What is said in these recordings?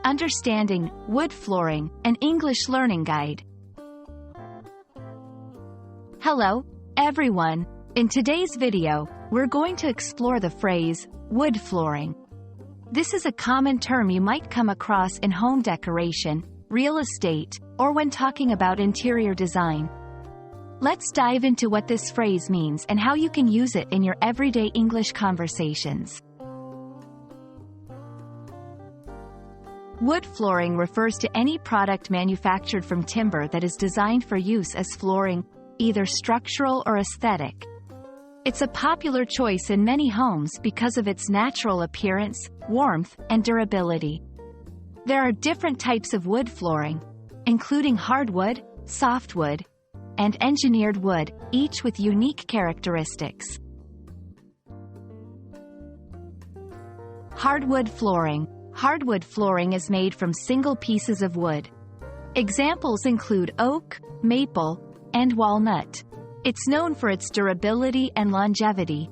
Understanding Wood Flooring, an English Learning Guide. Hello, everyone. In today's video, we're going to explore the phrase, wood flooring. This is a common term you might come across in home decoration, real estate, or when talking about interior design. Let's dive into what this phrase means and how you can use it in your everyday English conversations. Wood flooring refers to any product manufactured from timber that is designed for use as flooring, either structural or aesthetic. It's a popular choice in many homes because of its natural appearance, warmth, and durability. There are different types of wood flooring, including hardwood, softwood, and engineered wood, each with unique characteristics. Hardwood flooring. Hardwood flooring is made from single pieces of wood. Examples include oak, maple, and walnut. It's known for its durability and longevity.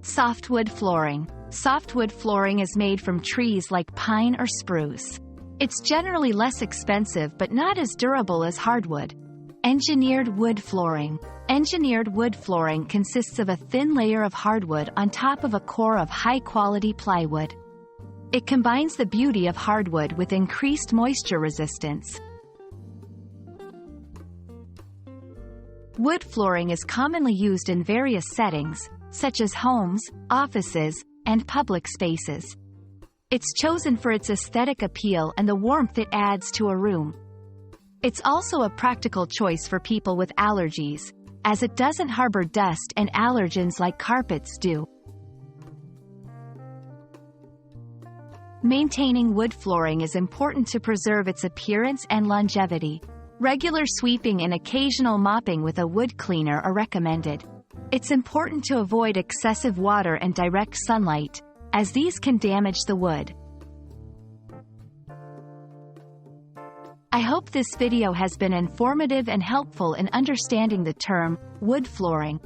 Softwood flooring. Softwood flooring is made from trees like pine or spruce. It's generally less expensive but not as durable as hardwood. Engineered wood flooring. Engineered wood flooring consists of a thin layer of hardwood on top of a core of high-quality plywood. It combines the beauty of hardwood with increased moisture resistance. Wood flooring is commonly used in various settings, such as homes, offices, and public spaces. It's chosen for its aesthetic appeal and the warmth it adds to a room. It's also a practical choice for people with allergies, as it doesn't harbor dust and allergens like carpets do. Maintaining wood flooring is important to preserve its appearance and longevity. Regular sweeping and occasional mopping with a wood cleaner are recommended. It's important to avoid excessive water and direct sunlight, as these can damage the wood. I hope this video has been informative and helpful in understanding the term, wood flooring.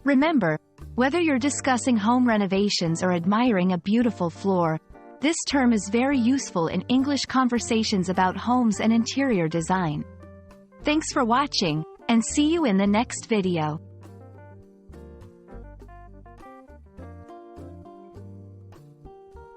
Remember, whether you're discussing home renovations or admiring a beautiful floor, this term is very useful in English conversations about homes and interior design. Thanks for watching, and see you in the next video.